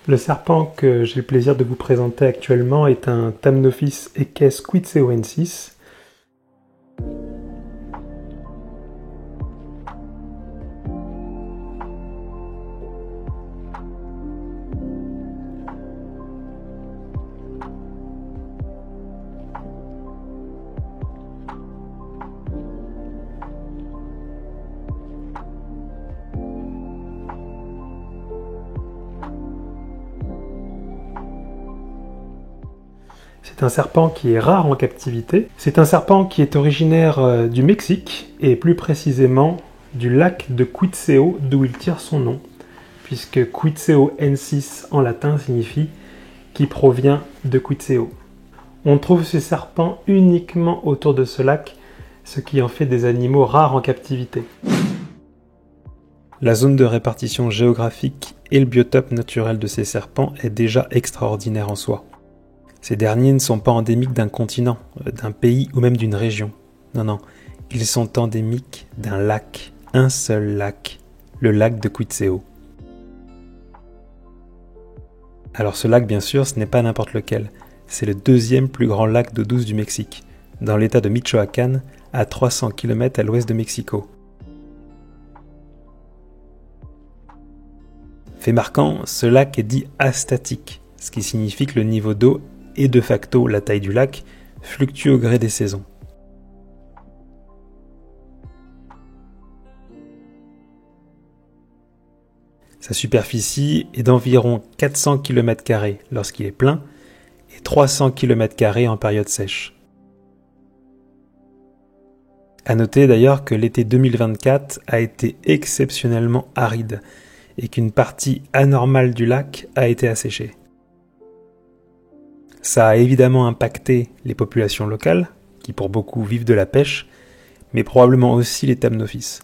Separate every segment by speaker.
Speaker 1: Le serpent que j'ai le plaisir de vous présenter actuellement est un Thamnophis eques quitseoensis. C'est un serpent qui est rare en captivité. C'est un serpent qui est originaire du Mexique, et plus précisément du lac de Quitseo, d'où il tire son nom, puisque Quitseoensis en latin signifie « qui provient de Quitseo ». On trouve ce serpent uniquement autour de ce lac, ce qui en fait des animaux rares en captivité. La zone de répartition géographique et le biotope naturel de ces serpents est déjà extraordinaire en soi. Ces derniers ne sont pas endémiques d'un continent, d'un pays ou même d'une région. Non, non, ils sont endémiques d'un lac, un seul lac, le lac de Quitseo. Alors ce lac, bien sûr, ce n'est pas n'importe lequel. C'est le deuxième plus grand lac d'eau douce du Mexique, dans l'état de Michoacán, à 300 km à l'ouest de Mexico. Fait marquant, ce lac est dit astatique, ce qui signifie que le niveau d'eau et de facto la taille du lac fluctue au gré des saisons. Sa superficie est d'environ 400 km² lorsqu'il est plein et 300 km² en période sèche. À noter d'ailleurs que l'été 2024 a été exceptionnellement aride et qu'une partie anormale du lac a été asséchée. Ça a évidemment impacté les populations locales, qui pour beaucoup vivent de la pêche, mais probablement aussi les Thamnophis.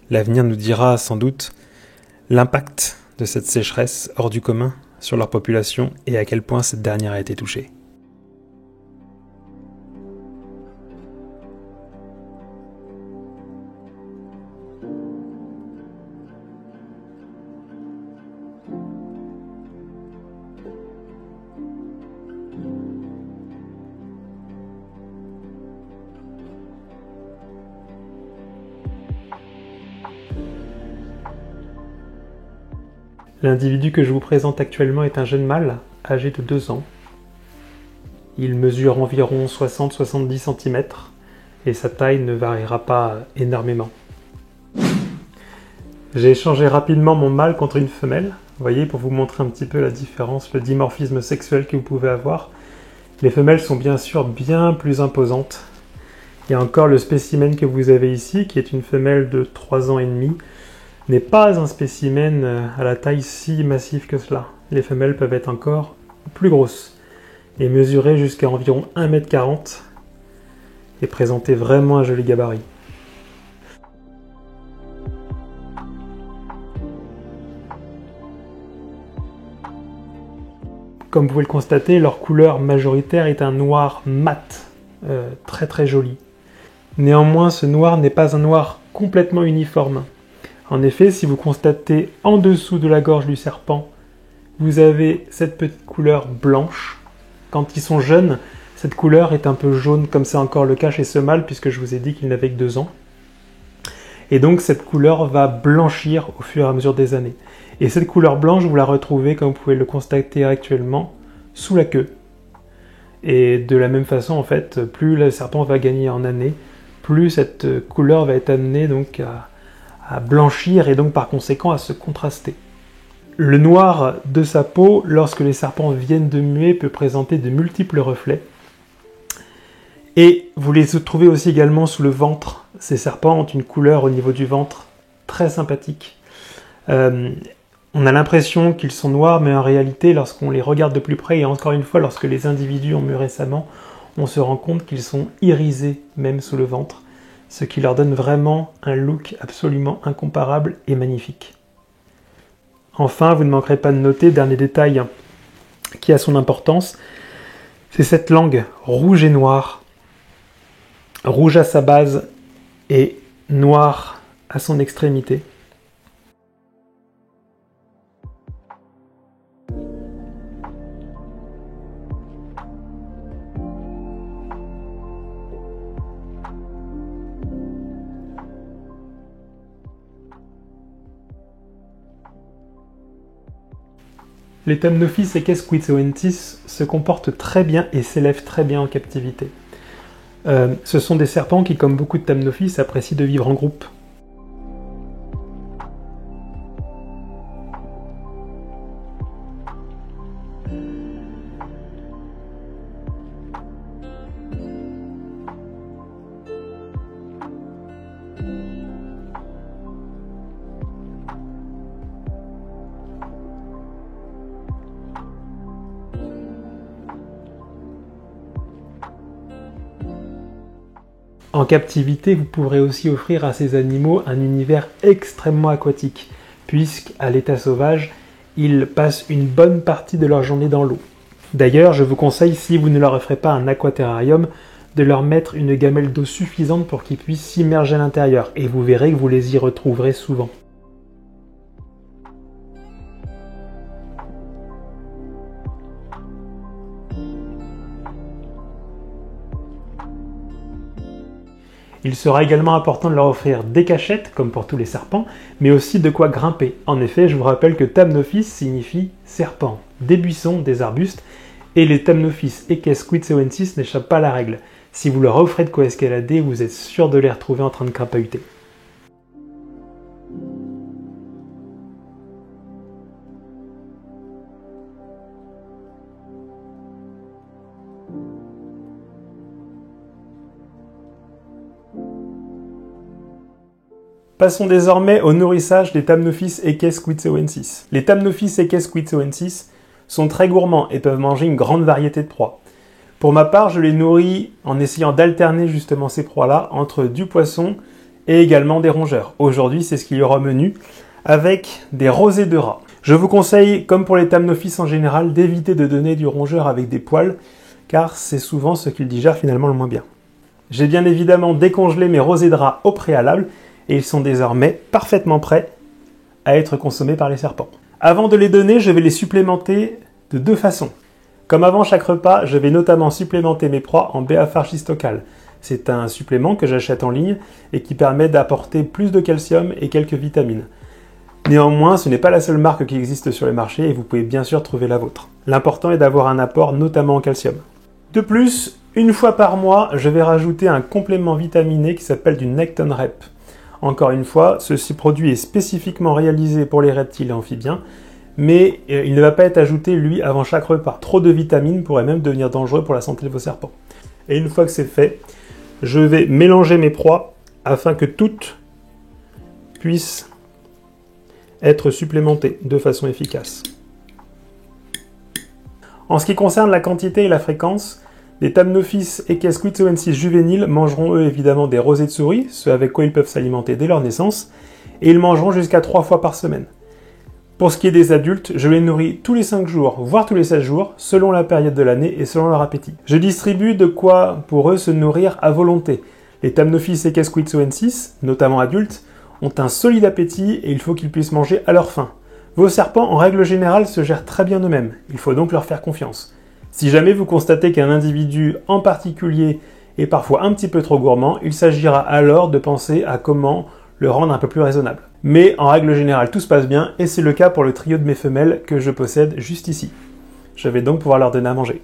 Speaker 1: L'avenir nous dira sans doute l'impact de cette sécheresse hors du commun sur leur population et à quel point cette dernière a été touchée. L'individu que je vous présente actuellement est un jeune mâle, âgé de 2 ans. Il mesure environ 60-70 cm et sa taille ne variera pas énormément. J'ai échangé rapidement mon mâle contre une femelle, vous voyez, pour vous montrer un petit peu la différence, le dimorphisme sexuel que vous pouvez avoir. Les femelles sont bien sûr bien plus imposantes. Il y a encore le spécimen que vous avez ici, qui est une femelle de 3 ans et demi, n'est pas un spécimen à la taille si massive que cela. Les femelles peuvent être encore plus grosses et mesurer jusqu'à environ 1,40 m et présenter vraiment un joli gabarit. Comme vous pouvez le constater, leur couleur majoritaire est un noir mat, très très joli. Néanmoins, ce noir n'est pas un noir complètement uniforme. En effet, si vous constatez en dessous de la gorge du serpent, vous avez cette petite couleur blanche. Quand ils sont jeunes, cette couleur est un peu jaune, comme c'est encore le cas chez ce mâle, puisque je vous ai dit qu'il n'avait que 2 ans. Et donc cette couleur va blanchir au fur et à mesure des années. Et cette couleur blanche, vous la retrouvez, comme vous pouvez le constater actuellement, sous la queue. Et de la même façon, en fait, plus le serpent va gagner en années, plus cette couleur va être amenée donc à blanchir et donc par conséquent à se contraster. Le noir de sa peau, lorsque les serpents viennent de muer, peut présenter de multiples reflets. Et vous les trouvez aussi également sous le ventre. Ces serpents ont une couleur au niveau du ventre très sympathique. On a l'impression qu'ils sont noirs, mais en réalité, lorsqu'on les regarde de plus près, et encore une fois, lorsque les individus ont mué récemment, on se rend compte qu'ils sont irisés, même sous le ventre, ce qui leur donne vraiment un look absolument incomparable et magnifique. Enfin, vous ne manquerez pas de noter, dernier détail qui a son importance, c'est cette langue rouge et noire, rouge à sa base et noir à son extrémité. Les Thamnophis equus se comportent très bien et s'élèvent très bien en captivité. Ce sont des serpents qui, comme beaucoup de Thamnophis, apprécient de vivre en groupe. En captivité, vous pourrez aussi offrir à ces animaux un univers extrêmement aquatique, puisqu'à l'état sauvage, ils passent une bonne partie de leur journée dans l'eau. D'ailleurs, je vous conseille, si vous ne leur offrez pas un aquaterrarium, de leur mettre une gamelle d'eau suffisante pour qu'ils puissent s'immerger à l'intérieur, et vous verrez que vous les y retrouverez souvent. Il sera également important de leur offrir des cachettes, comme pour tous les serpents, mais aussi de quoi grimper. En effet, je vous rappelle que Thamnophis signifie serpent, des buissons, des arbustes, et les Thamnophis equus n'échappent pas à la règle. Si vous leur offrez de quoi escalader, vous êtes sûr de les retrouver en train de crapahuter. Passons désormais au nourrissage des Thamnophis equus. Les Thamnophis equus sont très gourmands et peuvent manger une grande variété de proies. Pour ma part, je les nourris en essayant d'alterner justement ces proies-là entre du poisson et également des rongeurs. Aujourd'hui, c'est ce qu'il y aura au menu, avec des rosés de rat. Je vous conseille, comme pour les Thamnophis en général, d'éviter de donner du rongeur avec des poils, car c'est souvent ce qu'ils digèrent finalement le moins bien. J'ai bien évidemment décongelé mes rosés de rat au préalable, et ils sont désormais parfaitement prêts à être consommés par les serpents. Avant de les donner, je vais les supplémenter de deux façons. Comme avant chaque repas, je vais notamment supplémenter mes proies en béafargistocale. C'est un supplément que j'achète en ligne et qui permet d'apporter plus de calcium et quelques vitamines. Néanmoins, ce n'est pas la seule marque qui existe sur le marché et vous pouvez bien sûr trouver la vôtre. L'important est d'avoir un apport notamment en calcium. De plus, une fois par mois, je vais rajouter un complément vitaminé qui s'appelle du Necton Rep. Encore une fois, ce produit est spécifiquement réalisé pour les reptiles et amphibiens, mais il ne va pas être ajouté, lui, avant chaque repas. Trop de vitamines pourrait même devenir dangereux pour la santé de vos serpents. Et une fois que c'est fait, je vais mélanger mes proies afin que toutes puissent être supplémentées de façon efficace. En ce qui concerne la quantité et la fréquence, les Thamnophis equus juvéniles mangeront eux évidemment des rosés de souris, ce avec quoi ils peuvent s'alimenter dès leur naissance, et ils mangeront jusqu'à 3 fois par semaine. Pour ce qui est des adultes, je les nourris tous les 5 jours, voire tous les 16 jours, selon la période de l'année et selon leur appétit. Je distribue de quoi pour eux se nourrir à volonté. Les Thamnophis equus, notamment adultes, ont un solide appétit et il faut qu'ils puissent manger à leur faim. Vos serpents, en règle générale, se gèrent très bien eux-mêmes, il faut donc leur faire confiance. Si jamais vous constatez qu'un individu en particulier est parfois un petit peu trop gourmand, il s'agira alors de penser à comment le rendre un peu plus raisonnable. Mais en règle générale, tout se passe bien et c'est le cas pour le trio de mes femelles que je possède juste ici. Je vais donc pouvoir leur donner à manger.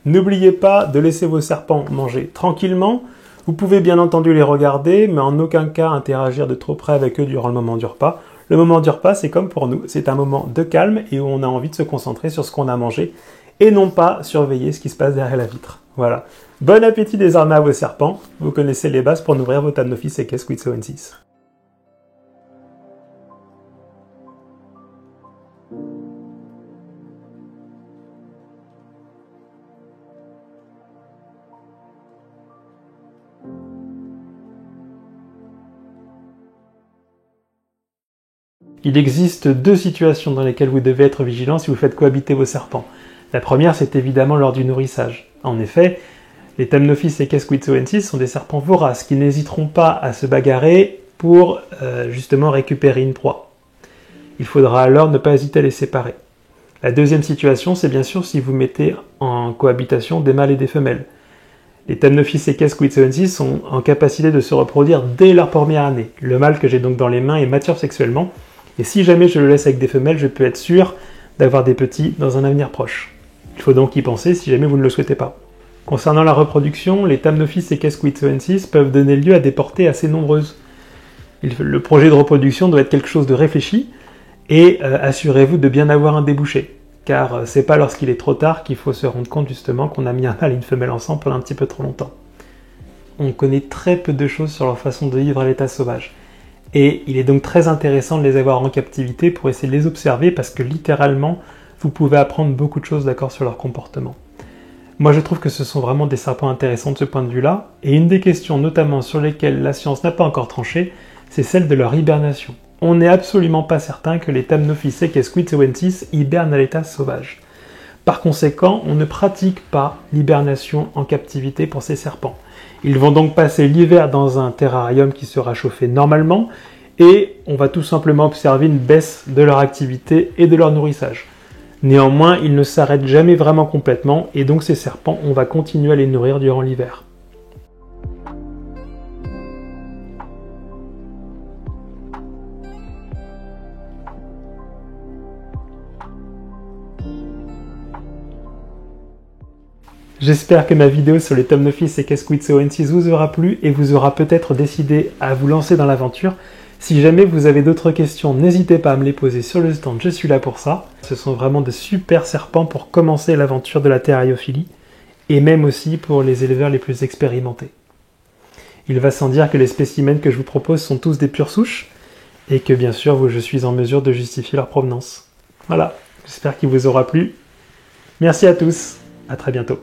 Speaker 1: N'oubliez pas de laisser vos serpents manger tranquillement. Vous pouvez bien entendu les regarder, mais en aucun cas interagir de trop près avec eux durant le moment du repas. Le moment du repas, c'est comme pour nous, c'est un moment de calme et où on a envie de se concentrer sur ce qu'on a mangé et non pas surveiller ce qui se passe derrière la vitre. Voilà. Bon appétit désormais à vos serpents. Vous connaissez les bases pour nourrir vos Thamnophis equus. Il existe deux situations dans lesquelles vous devez être vigilant si vous faites cohabiter vos serpents. La première, c'est évidemment lors du nourrissage. En effet, les Thamnophis equus sont des serpents voraces qui n'hésiteront pas à se bagarrer pour justement récupérer une proie. Il faudra alors ne pas hésiter à les séparer. La deuxième situation, c'est bien sûr si vous mettez en cohabitation des mâles et des femelles. Les Thamnophis et Squid sont en capacité de se reproduire dès leur première année. Le mâle que j'ai donc dans les mains est mature sexuellement, et si jamais je le laisse avec des femelles, je peux être sûr d'avoir des petits dans un avenir proche. Il faut donc y penser si jamais vous ne le souhaitez pas. Concernant la reproduction, les Thamnophis et Squid peuvent donner lieu à des portées assez nombreuses. Le projet de reproduction doit être quelque chose de réfléchi, et assurez-vous de bien avoir un débouché. Car c'est pas lorsqu'il est trop tard qu'il faut se rendre compte justement qu'on a mis un mâle et une femelle ensemble pendant un petit peu trop longtemps. On connaît très peu de choses sur leur façon de vivre à l'état sauvage. Et il est donc très intéressant de les avoir en captivité pour essayer de les observer parce que littéralement, vous pouvez apprendre beaucoup de choses d'accord sur leur comportement. Moi je trouve que ce sont vraiment des serpents intéressants de ce point de vue-là, et une des questions notamment sur lesquelles la science n'a pas encore tranché, c'est celle de leur hibernation. On n'est absolument pas certain que les Thamnophis et Squid hibernent à l'état sauvage. Par conséquent, on ne pratique pas l'hibernation en captivité pour ces serpents. Ils vont donc passer l'hiver dans un terrarium qui sera chauffé normalement, et on va tout simplement observer une baisse de leur activité et de leur nourrissage. Néanmoins, ils ne s'arrêtent jamais vraiment complètement, et donc ces serpents, on va continuer à les nourrir durant l'hiver. J'espère que ma vidéo sur les Thamnophis et Squid vous aura plu et vous aura peut-être décidé à vous lancer dans l'aventure. Si jamais vous avez d'autres questions, n'hésitez pas à me les poser sur le stand, je suis là pour ça. Ce sont vraiment de super serpents pour commencer l'aventure de la terrariophilie, et même aussi pour les éleveurs les plus expérimentés. Il va sans dire que les spécimens que je vous propose sont tous des pures souches, et que bien sûr je suis en mesure de justifier leur provenance. Voilà, j'espère qu'il vous aura plu. Merci à tous, à très bientôt.